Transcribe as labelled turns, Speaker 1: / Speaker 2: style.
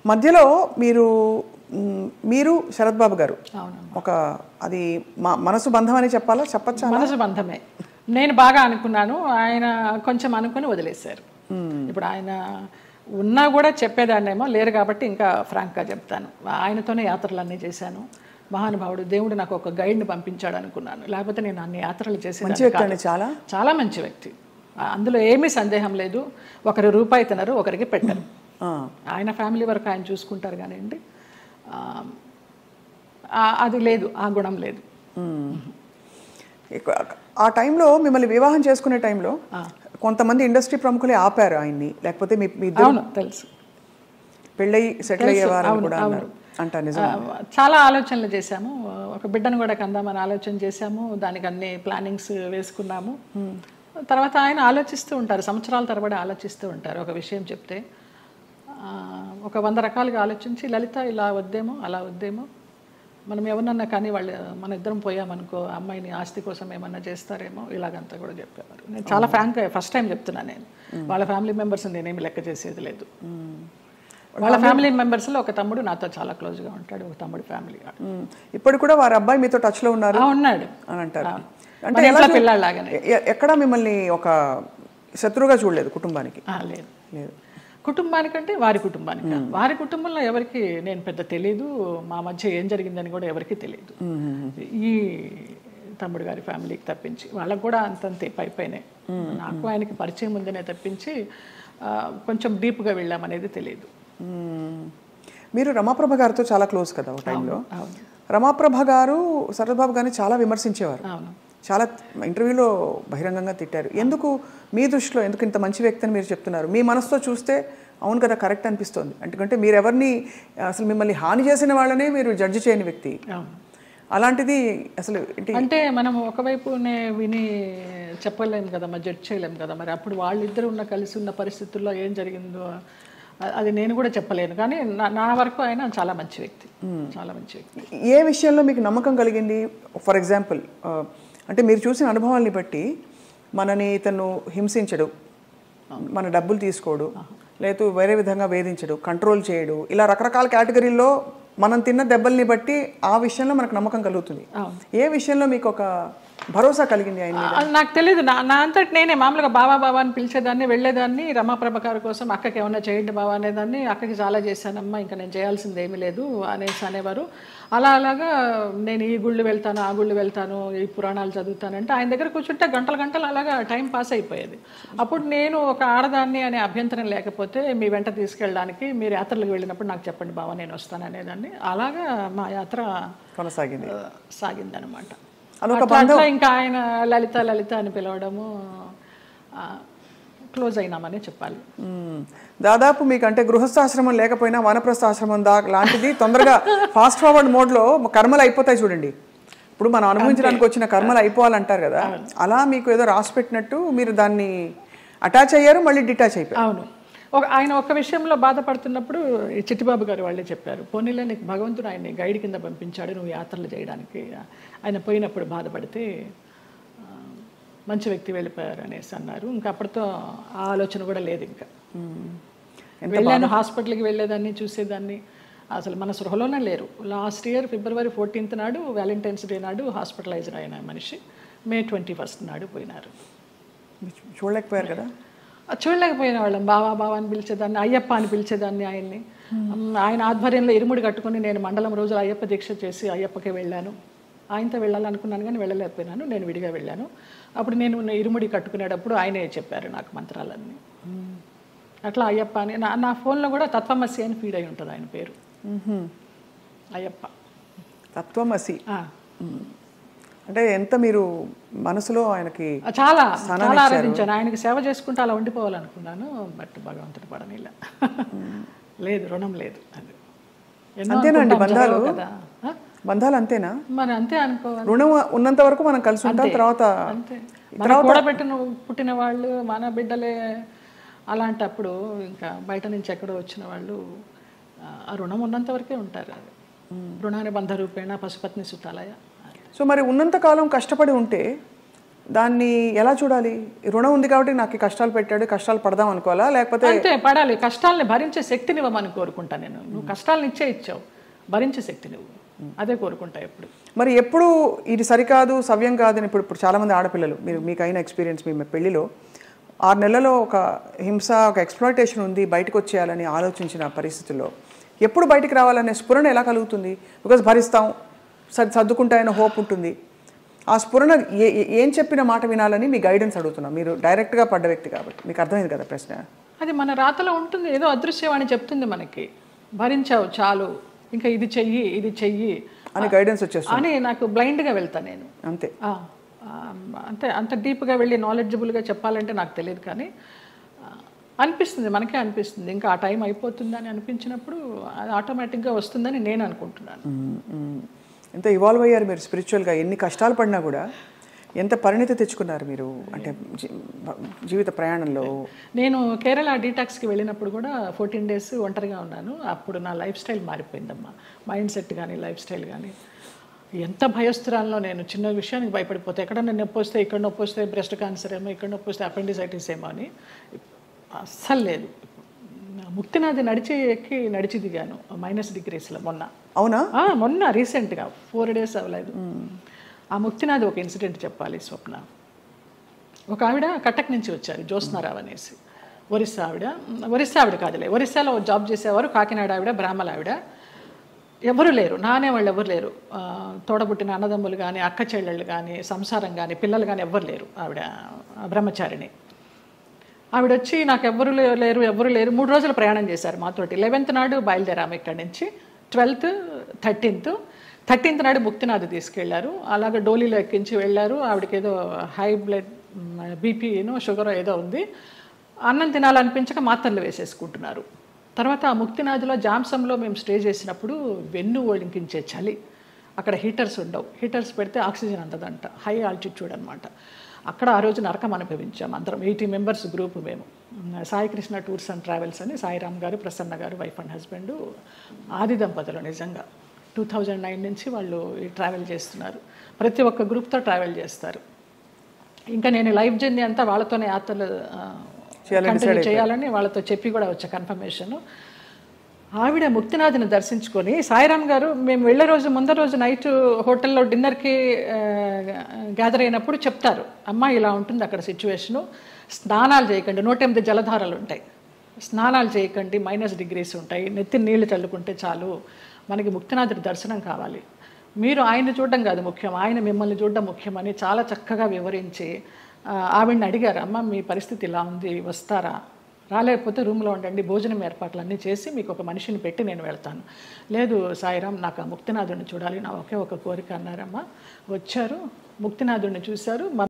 Speaker 1: మధ్యలో మీరు మీరు శరత్ బాబు గారు ఒక అది మనసు బంధం అని చెప్పాలా చెప్పచ్చా?
Speaker 2: మనసు బంధమే. నేను బాగా అనుకున్నాను, ఆయన కొంచెం అనుకుని వదిలేశారు. ఇప్పుడు ఆయన ఉన్నా కూడా చెప్పేదాన్నేమో, లేరు కాబట్టి ఇంకా ఫ్రాంక్గా చెప్తాను. ఆయనతోనే యాత్రలన్నీ చేశాను. మహానుభావుడు, దేవుడు నాకు ఒక గైడ్ని పంపించాడు అనుకున్నాను, లేకపోతే నేను అన్ని యాత్రలు చేసేదాన్ని.
Speaker 1: చాలా
Speaker 2: చాలా మంచి వ్యక్తి, అందులో ఏమీ సందేహం లేదు. ఒకరి రూపాయి తినరు, ఒకరికి పెట్టరు. ఆయన ఫ్యామిలీ వరకు ఆయన చూసుకుంటారు కానివ్వండి, అది లేదు, ఆ గుణం లేదు.
Speaker 1: ఆ టైంలో మిమ్మల్ని వివాహం చేసుకునే టైంలో కొంతమంది ఇండస్ట్రీ ప్రముఖులే ఆపారు ఆయన్ని, లేకపోతే మీ
Speaker 2: తెలుసు
Speaker 1: పెళ్ళయి సెటిల్ అయ్యేవారు కూడా అన్నారు అంట. నిజం.
Speaker 2: చాలా ఆలోచనలు చేశాము, ఒక బిడ్డను కూడా కందామని ఆలోచన చేశాము, దానికి అన్ని ప్లానింగ్స్ వేసుకున్నాము. తర్వాత ఆయన ఆలోచిస్తూ ఉంటారు, సంవత్సరాల తరబడి ఆలోచిస్తూ ఉంటారు. ఒక విషయం చెప్తే ఒక 100 రకాలుగా ఆలోచించి, లలిత ఇలా వద్దేమో అలా వద్దేమో, మనం ఎవరన్నా కానీ వాళ్ళు మన ఇద్దరం పోయామనుకో అమ్మాయిని ఆస్తి కోసం ఏమన్నా చేస్తారేమో, ఇలాగంతా కూడా చెప్పేవారు. నేను చాలా ఫ్రాంక్గా ఫస్ట్ టైం చెప్తున్నాను. నేను వాళ్ళ ఫ్యామిలీ మెంబర్స్ నేనేమి లెక్క చేసేది లేదు. వాళ్ళ ఫ్యామిలీ మెంబర్స్లో ఒక తమ్ముడు నాతో చాలా క్లోజ్గా ఉంటాడు, ఒక తమ్ముడు ఫ్యామిలీ.
Speaker 1: ఇప్పుడు కూడా వారి అబ్బాయి మీతో టచ్లో ఉన్నారు
Speaker 2: ఉన్నాడు
Speaker 1: అని అంటారు.
Speaker 2: అంటే పిల్లలాగానే.
Speaker 1: ఎక్కడ మిమ్మల్ని ఒక శత్రువుగా చూడలేదు కుటుంబానికి?
Speaker 2: లేదు లేదు, కుటుంబానికంటే వారి కుటుంబానికి. వారి కుటుంబంలో ఎవరికి నేను పెద్ద తెలీదు, మా మధ్య ఏం జరిగిందని కూడా ఎవరికి తెలియదు. ఈ తమ్ముడు గారి ఫ్యామిలీకి తప్పించి వాళ్ళకు కూడా అంతంతే పైపైనే. నాకు ఆయనకి పరిచయం ఉందనే తప్పించి కొంచెం డీప్గా వెళ్ళామనేది తెలియదు.
Speaker 1: మీరు రమాప్రభ గారితో చాలా క్లోజ్ కదా ఒక టైంలో. రమాప్రభ గారు శరత్ బాబు గారిని చాలా విమర్శించేవారు, చాలా ఇంటర్వ్యూలో బహిరంగంగా తిట్టారు. ఎందుకు మీ దృష్టిలో ఎందుకు ఇంత మంచి వ్యక్తి అని మీరు చెప్తున్నారు? మీ మనసుతో చూస్తే అవును కదా, కరెక్ట్ అనిపిస్తుంది. ఎందుకంటే మీరు ఎవరిని అసలు మిమ్మల్ని హాని చేసిన వాళ్ళనే మీరు జడ్జి చేయని వ్యక్తి. అలాంటిది అసలు
Speaker 2: అంటే మనం ఒకవైపునే విని చెప్పలేము కదా, మరి జడ్జ్ చేయలేము కదా. మరి అప్పుడు వాళ్ళిద్దరు కలిసి ఉన్న పరిస్థితుల్లో ఏం జరిగిందో అది నేను కూడా చెప్పలేను. కానీ నా వరకు ఆయన చాలా మంచి వ్యక్తి, చాలా మంచి వ్యక్తి.
Speaker 1: ఏ విషయంలో మీకు నమ్మకం కలిగింది? ఫర్ ఎగ్జాంపుల్, అంటే మీరు చూసిన అనుభవాల్ని బట్టి మనని ఇతను హింసించడు, మన డబ్బులు తీసుకోడు, లేదు వేరే విధంగా వేధించడు, కంట్రోల్ చేయడు, ఇలా రకరకాల కేటగిరీల్లో మనం తిన్న దెబ్బల్ని బట్టి ఆ విషయంలో మనకు నమ్మకం కలుగుతుంది. ఏ విషయంలో మీకు ఒక భరోసా కలిగింది ఆయన?
Speaker 2: నాకు తెలియదు, నా అంతటి నేనే మామూలుగా బావా బావా అని పిలిచేదాన్ని, వెళ్ళేదాన్ని. రమాప్రభ గారి కోసం అక్కకి ఏమన్నా చేయండి బావా అనేదాన్ని. అక్కకి చాలా చేశానమ్మా, ఇంకా నేను చేయాల్సింది ఏమీ లేదు అనేవారు. అలాగా నేను ఈ గుళ్ళు వెళ్తాను, ఆ గుళ్ళు వెళ్తాను, ఈ పురాణాలు చదువుతానంటే ఆయన దగ్గర కూర్చుంటే గంటలు గంటలు అలాగా టైం పాస్ అయిపోయేది. అప్పుడు నేను ఒక ఆడదాన్ని అనే అభ్యంతరం లేకపోతే మీ వెంట తీసుకెళ్ళడానికి, మీరు యాత్రలకు వెళ్ళినప్పుడు నాకు చెప్పండి బావా, నేను వస్తాను అనేదాన్ని. అలాగా మా యాత్ర సాగిందనమాట. అట్లా ఇంకా ఆయన లలిత లలిత అని పిలవడము, క్లోజ్ అయినామని చెప్పాలి.
Speaker 1: దాదాపు మీకు అంటే గృహస్థాశ్రమం లేకపోయినా వానప్రస్థాశ్రమం లాంటిది తొందరగా ఫాస్ట్ ఫార్వర్డ్ మోడ్లో కర్మలు అయిపోతాయి చూడండి. ఇప్పుడు మనం అనుభవించడానికి వచ్చిన కర్మలు అయిపోవాలంటారు కదా, అలా మీకు ఏదో రాసి పెట్టినట్టు మీరు దాన్ని అటాచ్ అయ్యారు, మళ్ళీ డిటాచ్ అయిపోయారు.
Speaker 2: అవును, ఆయన ఒక విషయంలో బాధపడుతున్నప్పుడు చిట్టిబాబు గారు వాళ్ళే చెప్పారు, పోనీలే నీకు భగవంతుడు ఆయన్ని గైడ్ కింద పంపించాడు నువ్వు యాత్రలు చేయడానికి. ఆయన పోయినప్పుడు బాధపడితే మంచి వ్యక్తి వెళ్ళిపోయారు అనేసి అన్నారు. ఇంకా అప్పటితో ఆ ఆలోచన కూడా లేదు. ఇంకా వెళ్ళాను, హాస్పిటల్కి వెళ్ళేదాన్ని, చూసేదాన్ని, అసలు మన సృహలోనే లేరు. లాస్ట్ ఇయర్ February 14th నాడు, వ్యాలంటైన్స్ డే నాడు హాస్పిటలైజ్డ్ అయిన మనిషి May 21st నాడు పోయినారు.
Speaker 1: చూడలేకపోయారు కదా?
Speaker 2: చూడలేకపోయిన వాళ్ళం. బావా బావా అని పిలిచేదాన్ని, అయ్యప్ప అని పిలిచేదాన్ని ఆయన్ని. ఆయన ఆధ్వర్యంలో ఇరుముడి కట్టుకుని నేను మండలం రోజులు అయ్యప్ప దీక్ష చేసి అయ్యప్పకే వెళ్ళాను. ఆయనతో వెళ్ళాలనుకున్నాను కానీ వెళ్ళలేకపోయినాను, నేను విడిగా వెళ్ళాను. అప్పుడు నేను ఇరుముడి కట్టుకునేటప్పుడు ఆయనే చెప్పారు నాకు మంత్రాలన్నీ. అట్లా అయ్యప్ప అని నా ఫోన్లో కూడా తత్వమసి అని ఫీడ్ అయి ఉంటుంది ఆయన పేరు. అయ్యప్ప
Speaker 1: తత్వమసి అంటే ఎంత మీరు మనసులో ఆయనకి
Speaker 2: చాలా చాలా ఆరాధించాను. ఆయనకి సేవ చేసుకుంటూ అలా ఉండిపోవాలనుకున్నాను, బట్ భగవంతుడు పడనిలా. లేదు, రుణం లేదు. అది
Speaker 1: అంతేనండి, బంధాలు బంధాలు అంతేనా?
Speaker 2: మరి అంతే అనుకోవాలి.
Speaker 1: రుణం ఉన్నంత వరకు మనం కలిసి ఉంటాం, తర్వాత
Speaker 2: కూడబెట్టిన పుట్టిన వాళ్ళు మన బిడ్డలే. అలాంటప్పుడు ఇంకా బయట నుంచి ఎక్కడో వచ్చిన వాళ్ళు ఆ రుణం ఉన్నంత వరకే ఉంటారు. అది రుణాన్ని బంధ రూపేణ పశుపత్ని సుతాలయ.
Speaker 1: సో మరి ఉన్నంతకాలం కష్టపడి ఉంటే దాన్ని ఎలా చూడాలి? రుణం ఉంది కాబట్టి నాకు ఈ కష్టాలు పెట్టాడు, కష్టాలు పడదాం అనుకోవాలా, లేకపోతే
Speaker 2: అంతే పడాలి. కష్టాలని భరించే శక్తిని ఇవ్వమని కోరుకుంటా నేను. నువ్వు కష్టాలను ఇచ్చావు, భరించే శక్తి నువ్వు, అదే కోరుకుంటా ఎప్పుడు.
Speaker 1: మరి ఎప్పుడు ఇది సరికాదు, సవ్యం కాదని ఇప్పుడు చాలామంది ఆడపిల్లలు, మీకు అయిన ఎక్స్పీరియన్స్, మీ పెళ్లిలో 6 నెలలలో ఒక హింస, ఒక ఎక్స్‌ప్లాయిటేషన్ ఉంది, బయటకు వచ్చేయాలని ఆలోచించిన పరిస్థితుల్లో ఎప్పుడు బయటికి రావాలనే స్ఫురణ ఎలా కలుగుతుంది? బికాజ్ భరిస్తాం, సర్దుకుంటాయన్న హోప్ ఉంటుంది. ఆ స్ఫురణ ఏం చెప్పిన మాట వినాలని మీ గైడెన్స్ అడుగుతున్నాం. మీరు డైరెక్ట్గా పడ్డ వ్యక్తి కాబట్టి మీకు అర్థమైంది కదా ప్రశ్న.
Speaker 2: అది మన రాతలో ఉంటుంది, ఏదో అదృశ్యవాణి చెప్తుంది మనకి, భరించావు చాలు, ఇంకా ఇది చెయ్యి
Speaker 1: అని గైడెన్స్ వచ్చేస్తుంది
Speaker 2: అని. నాకు బ్లైండ్గా వెళ్తా నేను,
Speaker 1: అంతే.
Speaker 2: అంతే, అంత డీప్గా వెళ్ళి నాలెడ్జబుల్గా చెప్పాలంటే నాకు తెలియదు, కానీ అనిపిస్తుంది, మనకే అనిపిస్తుంది. ఇంకా ఆ టైం అయిపోతుందని అనిపించినప్పుడు అది ఆటోమేటిక్గా వస్తుందని నేను అనుకుంటున్నాను.
Speaker 1: ఎంత ఇవాల్వ్ అయ్యారు మీరు స్పిరిచువల్గా, ఎన్ని కష్టాలు పడినా కూడా ఎంత పరిణితి తెచ్చుకున్నారు మీరు, అంటే జీవిత ప్రయాణంలో.
Speaker 2: నేను కేరళ డీటాక్స్కి వెళ్ళినప్పుడు కూడా 14 days ఒంటరిగా ఉన్నాను. అప్పుడు నా లైఫ్ స్టైల్ మారిపోయిందమ్మా, మైండ్ సెట్ కానీ లైఫ్ స్టైల్ కానీ. ఎంత భయస్తురాల్లో నేను, చిన్న విషయానికి భయపడిపోతే, ఎక్కడన్నా నొప్పి వస్తే, ఇక్కడ నొప్పి వస్తే బ్రెస్ట్ క్యాన్సర్ ఏమో, ఇక్కడ నొప్పి వస్తే అపెండిసైటిస్ ఏమో అని అస్సలు లేదు. ముక్తినాథ్ నడిచి దిగాను -degreesలో మొన్న.
Speaker 1: అవునా?
Speaker 2: మొన్న రీసెంట్గా 4 days అవ్వలేదు. ఆ ముక్తినాథ్ ఒక ఇన్సిడెంట్ చెప్పాలి స్వప్న. ఒక ఆవిడ కటక్ నుంచి వచ్చారు, జ్యోత్స్నారావు అనేసి, ఒరిస్సా ఆవిడ కాదులే, ఒరిస్సాలో జాబ్ చేసేవారు, కాకినాడ ఆవిడ, బ్రాహ్మణ ఆవిడ. ఎవరు లేరు, నానే వాళ్ళు ఎవరు లేరు, తోడబుట్టిన అన్నదమ్ములు కానీ, అక్క చెల్లెళ్ళు కానీ, సంసారం కానీ, పిల్లలు కానీ ఎవ్వరు లేరు. ఆవిడ బ్రహ్మచారిణి. ఆవిడ వచ్చి నాకు ఎవరు లేరు 3 రోజులు ప్రయాణం చేశారు మాతోటి. 11th నాడు బయలుదేరాము ఇక్కడి నుంచి, 12th, 13th నాడు ముక్తినాథ్ తీసుకెళ్లారు. అలాగే డోలీలో ఎక్కించి వెళ్ళారు. ఆవిడకి ఏదో హై బ్లడ్ బీపీనో షుగర్ ఏదో ఉంది. అన్నం తినాలనిపించక మాత్రలు వేసేసుకుంటున్నారు. తర్వాత ఆ ముక్తినాథ్లో జామ్సంలో మేము స్టే చేసినప్పుడు వెన్ను వణికించే చలి, అక్కడ హీటర్స్ ఉండవు, హీటర్స్ పెడితే ఆక్సిజన్ అందదంట, హై ఆల్టిట్యూడ్ అనమాట. అక్కడ ఆ రోజు నరకం అనుభవించాం అందరం, 80 members గ్రూప్ మేము. Sai Krishna tours and travels అని సాయిరామ్ గారు, ప్రసన్న గారు, వైఫ్ అండ్ హస్బెండ్, ఆది దంపతులు. నిజంగా 2009 నుంచి వాళ్ళు ఈ ట్రావెల్ చేస్తున్నారు. ప్రతి ఒక్క గ్రూప్తో ట్రావెల్ చేస్తారు. ఇంకా నేను లైఫ్ జర్నీ అంతా వాళ్ళతోనే యాత్రలు కంటిన్యూ చేయాలని వాళ్ళతో చెప్పి కూడా వచ్చా కన్ఫర్మేషన్. ఆవిడ ముక్తినాథ్ని దర్శించుకొని, సాయిరామ్ గారు మేము వెళ్ళే రోజు ముందర రోజు నైట్ హోటల్లో డిన్నర్కి గ్యాదర్ అయినప్పుడు చెప్తారు, అమ్మ ఇలా ఉంటుంది అక్కడ సిచ్యువేషను, స్నానాలు చేయకండి, 108 జలధారలు ఉంటాయి, స్నానాలు చేయకండి, -degrees ఉంటాయి, నెత్తి నీళ్లు చల్లుకుంటే చాలు, మనకి ముక్తినాథుడి దర్శనం కావాలి, మీరు ఆయన్ని చూడడం కాదు ముఖ్యం, ఆయన మిమ్మల్ని చూడడం ముఖ్యమని చాలా చక్కగా వివరించి ఆవిడని అడిగారు, అమ్మ మీ పరిస్థితి ఇలా ఉంది, వస్తారా, రాలేకపోతే రూమ్లో ఉండండి, భోజనం ఏర్పాట్లన్నీ చేసి మీకు ఒక మనిషిని పెట్టి నేను వెళ్తాను. లేదు సాయిరామ్, నాకు ఆ ముక్తినాథుడిని చూడాలి, నా ఒకే ఒక కోరిక అన్నారమ్మ. వచ్చారు, ముక్తినాథుడిని చూశారు.